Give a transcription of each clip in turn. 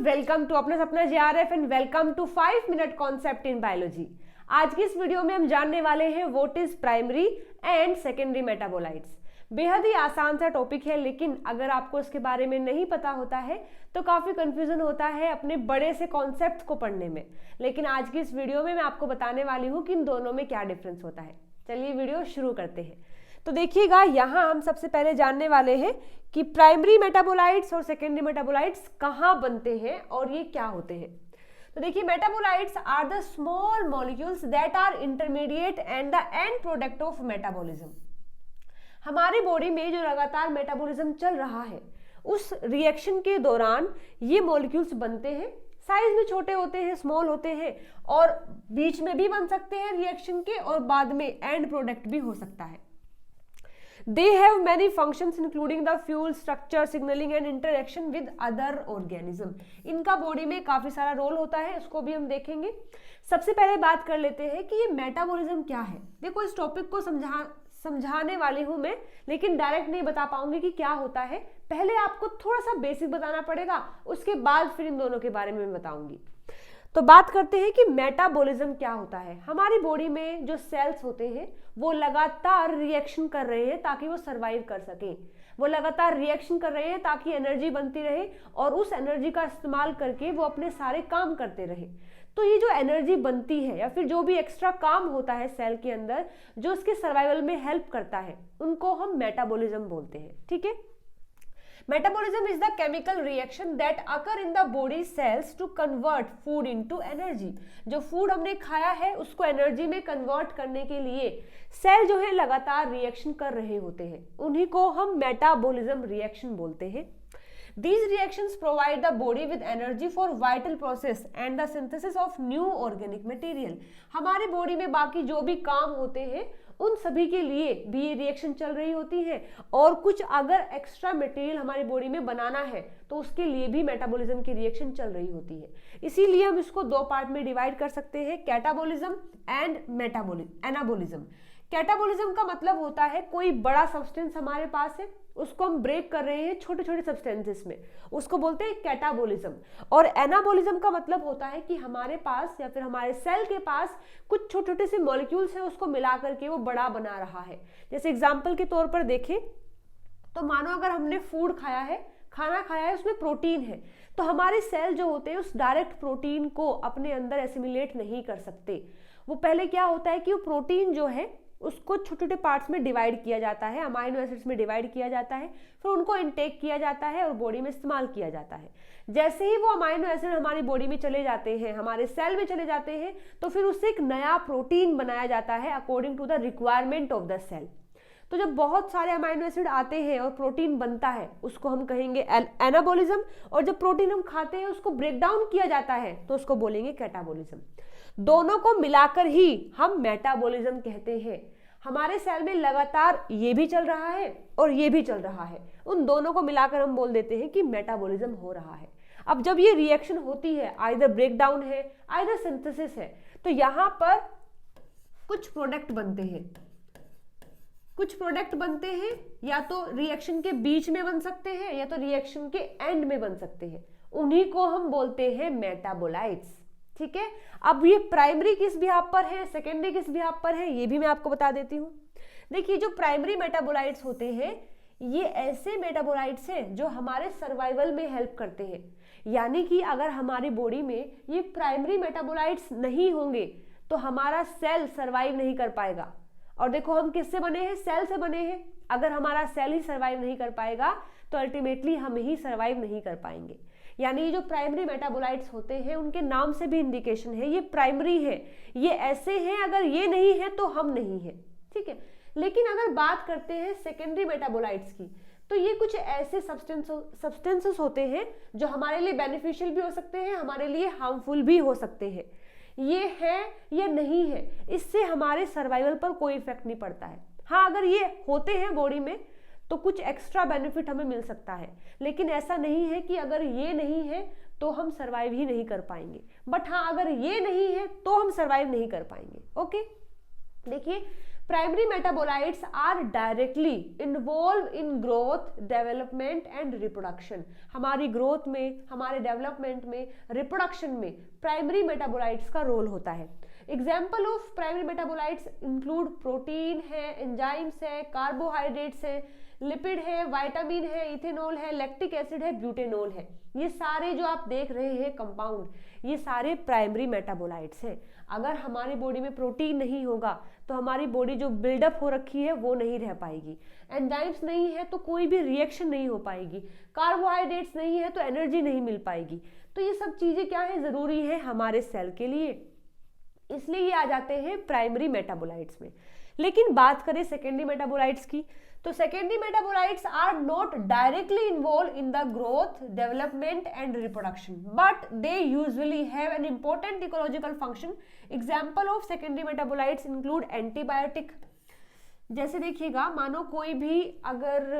Welcome to अपना सपना JRF and welcome to 5 minute concept in biology. आज की इस वीडियो में हम जानने वाले हैं what is primary and secondary metabolites. बेहद ही आसान सा टॉपिक है, लेकिन अगर आपको इसके बारे में नहीं पता होता है तो काफी कंफ्यूजन होता है अपने बड़े से कॉन्सेप्ट को पढ़ने में। लेकिन आज की इस वीडियो में मैं आपको बताने वाली हूँ कि इन दोनों में क्या डिफरेंस होता है। चलिए वीडियो शुरू करते हैं। तो देखिएगा, यहाँ हम सबसे पहले जानने वाले हैं कि प्राइमरी मेटाबोलाइट्स और सेकेंडरी मेटाबोलाइट्स कहाँ बनते हैं और ये क्या होते हैं। तो देखिए, metabolites are the small molecules that are intermediate and the end product of metabolism. हमारी बॉडी में जो लगातार मेटाबॉलिज्म चल रहा है, उस रिएक्शन के दौरान ये मॉलिक्यूल्स बनते हैं। साइज में छोटे होते हैं, स्मॉल होते हैं, और बीच में भी बन सकते हैं रिएक्शन के, और बाद में एंड प्रोडक्ट भी हो सकता है। They have many functions including the fuel, structure, signaling and interaction with other organism. इनका बॉडी में काफी सारा रोल होता है, उसको भी हम देखेंगे। सबसे पहले बात कर लेते हैं कि ये मेटाबॉलिज्म क्या है। देखो, इस टॉपिक को समझाने वाली हूं मैं, लेकिन डायरेक्ट नहीं बता पाऊंगी कि क्या होता है। पहले आपको थोड़ा सा बेसिक बताना पड़ेगा, उसके बाद फिर इन दोनों के बारे में बताऊंगी। तो बात करते हैं कि मेटाबॉलिज्म क्या होता है। हमारी बॉडी में जो सेल्स होते हैं वो लगातार रिएक्शन कर रहे हैं ताकि वो सरवाइव कर सकें। वो लगातार रिएक्शन कर रहे हैं ताकि एनर्जी बनती रहे, और उस एनर्जी का इस्तेमाल करके वो अपने सारे काम करते रहे। तो ये जो एनर्जी बनती है या फिर जो भी एक्स्ट्रा काम होता है सेल के अंदर, जो उसके सर्वाइवल में हेल्प करता है, उनको हम मेटाबॉलिज्म बोलते हैं। ठीक है। Metabolism is the chemical reaction that occur in the body cells to convert food into energy. जो फूड हमने खाया है उसको एनर्जी में कन्वर्ट करने के लिए सेल जो है लगातार रिएक्शन कर रहे होते हैं, उन्हीं को हम मेटाबॉलिज्म रिएक्शन बोलते हैं। These reactions provide the body with energy for vital process and the synthesis of new organic material. हमारे बॉडी में बाकी जो भी काम होते हैं उन सभी के लिए भी ये रिएक्शन चल रही होती है, और कुछ अगर एक्स्ट्रा मटेरियल हमारी बॉडी में बनाना है तो उसके लिए भी मेटाबॉलिज्म की रिएक्शन चल रही होती है। इसीलिए हम इसको दो पार्ट में डिवाइड कर सकते हैं, कैटाबॉलिज्म एंड एनाबॉलिज्म। कैटाबॉलिज्म का मतलब होता है कोई बड़ा सब्सटेंस हमारे पास है, उसको हम ब्रेक कर रहे हैं छोटे छोटे सब्सटेंसेस में, उसको बोलते हैं कैटाबॉलिज्म। और एनाबॉलिज्म का मतलब होता है कि हमारे पास या फिर हमारे सेल के पास कुछ छोटे छोटे से मॉलिक्यूल्स हैं, उसको मिला करके वो बड़ा बना रहा है। जैसे एग्जाम्पल के तौर पर देखें तो मानो अगर हमने फूड खाया है, खाना खाया है, उसमें प्रोटीन है, तो हमारे सेल जो होते हैं उस डायरेक्ट प्रोटीन को अपने अंदर एसिमिलेट नहीं कर सकते। वो पहले क्या होता है कि वो प्रोटीन जो है उसको छोटे छोटे पार्ट्स में डिवाइड किया जाता है, अमाइनो एसिड्स में डिवाइड किया जाता है, फिर उनको इनटेक किया जाता है और बॉडी में इस्तेमाल किया जाता है। जैसे ही वो अमाइनो एसिड हमारी बॉडी में चले जाते हैं, हमारे सेल में चले जाते हैं, तो फिर उससे एक नया प्रोटीन बनाया जाता है according to the requirement of the cell. तो जब बहुत सारे अमाइनो एसिड आते हैं और प्रोटीन बनता है, उसको हम कहेंगे एनाबॉलिज्म, और जब प्रोटीन हम खाते हैं उसको ब्रेक डाउन किया जाता है तो उसको बोलेंगे कैटाबॉलिज्म। दोनों को मिलाकर ही हम मेटाबॉलिज्म कहते हैं। हमारे सेल में लगातार ये भी चल रहा है और ये भी चल रहा है, उन दोनों को मिलाकर हम बोल देते हैं कि मेटाबॉलिज्म हो रहा है। अब जब ये रिएक्शन होती है, आइदर ब्रेक डाउन है, आइदर सिंथेसिस है, तो यहाँ पर कुछ प्रोडक्ट बनते हैं। कुछ प्रोडक्ट बनते हैं या तो रिएक्शन के बीच में बन सकते हैं या तो रिएक्शन के एंड में बन सकते हैं, उन्हीं को हम बोलते हैं मेटाबोलाइट्स। ठीक है। अब ये प्राइमरी किस बिहाफ पर है, सेकेंडरी किस बिहाफ पर है, ये भी मैं आपको बता देती हूँ। देखिए, जो प्राइमरी मेटाबोलाइट्स होते हैं ये ऐसे मेटाबोलाइट्स हैं जो हमारे सर्वाइवल में हेल्प करते हैं। यानी कि अगर हमारी बॉडी में ये प्राइमरी मेटाबोलाइट्स नहीं होंगे तो हमारा सेल सर्वाइव नहीं कर पाएगा। और देखो, हम किससे बने हैं? सेल से बने हैं। अगर हमारा सेल ही सर्वाइव नहीं कर पाएगा तो अल्टीमेटली हम ही सर्वाइव नहीं कर पाएंगे। यानी ये जो प्राइमरी मेटाबोलाइट्स होते हैं उनके नाम से भी इंडिकेशन है, ये प्राइमरी है, ये ऐसे हैं, अगर ये नहीं है तो हम नहीं है। ठीक है। लेकिन अगर बात करते हैं सेकेंडरी मेटाबोलाइट्स की, तो ये कुछ ऐसे सब्सटेंसेस होते हैं जो हमारे लिए बेनिफिशियल भी हो सकते हैं, हमारे लिए हार्मफुल भी हो सकते हैं। ये है या नहीं है, इससे हमारे सर्वाइवल पर कोई इफेक्ट नहीं पड़ता है। हाँ, अगर ये होते हैं बॉडी में तो कुछ एक्स्ट्रा बेनिफिट हमें मिल सकता है, लेकिन ऐसा नहीं है कि अगर ये नहीं है तो हम सर्वाइव ही नहीं कर पाएंगे। बट हाँ, अगर ये नहीं है तो हम सर्वाइव नहीं कर पाएंगे। ओके। देखिए, primary metabolites are directly involve in growth, development and reproduction. हमारी ग्रोथ में, हमारे डेवलपमेंट में, रिप्रोडक्शन में प्राइमरी मेटाबोलाइट्स का रोल होता है। Example of primary metabolites include protein है, एंजाइम्स है, कार्बोहाइड्रेट्स है, लिपिड है, विटामिन है, इथेनॉल है, लैक्टिक एसिड है, ब्यूटेनॉल है। ये सारे जो आप देख रहे हैं कंपाउंड, ये सारे प्राइमरी मेटाबोलाइट्स हैं। अगर हमारी बॉडी में प्रोटीन नहीं होगा तो हमारी बॉडी जो बिल्डअप हो रखी है वो नहीं रह पाएगी। एंजाइम्स नहीं है तो कोई भी रिएक्शन नहीं हो पाएगी। कार्बोहाइड्रेट्स नहीं है तो एनर्जी नहीं मिल पाएगी। तो ये सब चीजें क्या है, जरूरी है हमारे सेल के लिए, इसलिए ये आ जाते हैं प्राइमरी मेटाबोलाइट्स में। लेकिन बात करें सेकेंडरी मेटाबोलाइट्स की, तो secondary metabolites are not directly involve in the growth, development and reproduction, but they usually have an important ecological function. Example of secondary metabolites include antibiotic. जैसे देखिएगा, मानो कोई भी अगर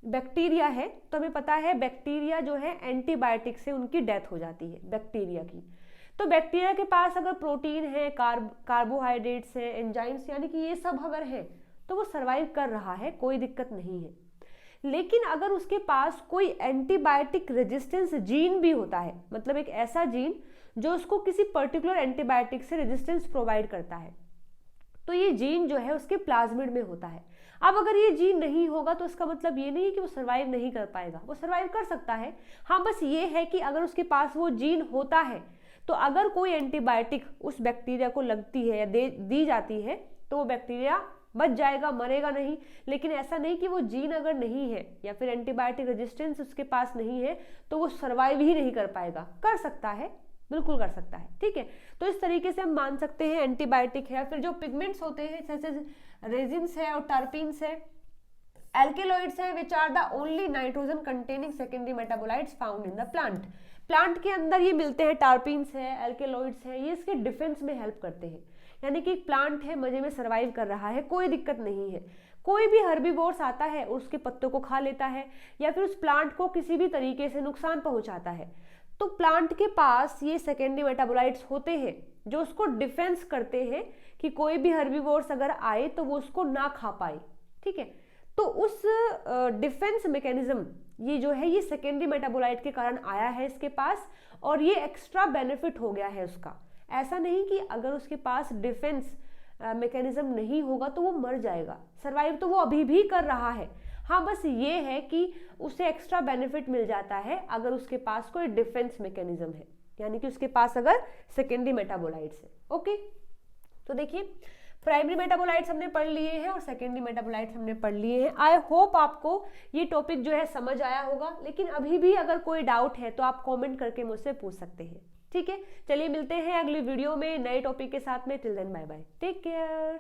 बैक्टीरिया है तो हमें पता है बैक्टीरिया जो है एंटीबायोटिक से उनकी डेथ हो जाती है बैक्टीरिया की। तो बैक्टीरिया के पास अगर प्रोटीन है, कार्बोहाइड्रेट्स है, एंजाइम्स यानी कि ये सब अगर है तो वो सरवाइव कर रहा है, कोई दिक्कत नहीं है। लेकिन अगर उसके पास कोई एंटीबायोटिक रेजिस्टेंस जीन भी होता है, मतलब एक ऐसा जीन जो उसको किसी पर्टिकुलर एंटीबायोटिक से रेजिस्टेंस प्रोवाइड करता है, तो ये जीन जो है उसके प्लाज्मिड में होता है। अब अगर ये जीन नहीं होगा तो इसका मतलब ये नहीं है कि वो सर्वाइव नहीं कर पाएगा, वो सर्वाइव कर सकता है। हाँ, बस ये है कि अगर उसके पास वो जीन होता है तो अगर कोई एंटीबायोटिक उस बैक्टीरिया को लगती है या दी जाती है तो वो बैक्टीरिया बच जाएगा, मरेगा नहीं। लेकिन ऐसा नहीं कि वो जीन अगर नहीं है या फिर एंटीबायोटिक रेजिस्टेंस उसके पास नहीं है तो वो सर्वाइव ही नहीं कर पाएगा। कर सकता है, बिल्कुल कर सकता है, ठीक है। तो इस तरीके से हम मान सकते हैं एंटीबायोटिक है। फिर जो पिगमेंट्स होते हैं जैसे रेजिन्स है और टर्पीन्स है, एल्केलॉइड्स है, which are the only nitrogen containing secondary metabolites found in the plant. Plant के अंदर ये मिलते हैं, टार्पीन्स है, एल्केलॉइड्स है, ये इसके डिफेंस में हेल्प करते हैं। यानी कि प्लांट है, मजे में सर्वाइव कर रहा है, कोई दिक्कत नहीं है। कोई भी हर्बीवोर्स आता है उसके पत्तों को खा लेता है या फिर उस प्लांट को किसी भी तरीके से नुकसान पहुंचाता है, तो प्लांट के पास ये सेकेंडरी मेटाबोलाइट्स होते हैं जो उसको डिफेंस करते हैं कि कोई भी हर्बीवोर्स अगर आए तो वो उसको ना खा पाए, ठीक है। तो उस डिफेंस मैकेनिज्म ये जो है ये सेकेंडरी मेटाबोलाइट के कारण आया है इसके पास, और ये एक्स्ट्रा बेनिफिट हो गया है उसका। ऐसा नहीं कि अगर उसके पास डिफेंस मैकेनिज्म नहीं होगा तो वो मर जाएगा, सर्वाइव तो वो अभी भी कर रहा है। हाँ, बस ये है कि उसे एक्स्ट्रा बेनिफिट मिल जाता है अगर उसके पास कोई डिफेंस मैकेनिज्म है, यानी कि उसके पास अगर सेकेंडरी मेटाबोलाइट्स है। ओके, तो देखिए प्राइमरी मेटाबोलाइट्स हमने पढ़ लिए हैं और सेकेंडरी मेटाबोलाइट्स हमने पढ़ लिए हैं। आई होप आपको ये टॉपिक जो है समझ आया होगा, लेकिन अभी भी अगर कोई डाउट है तो आप कमेंट करके मुझसे पूछ सकते हैं, ठीक है। चलिए मिलते हैं अगली वीडियो में नए टॉपिक के साथ में। Till then bye bye, take care.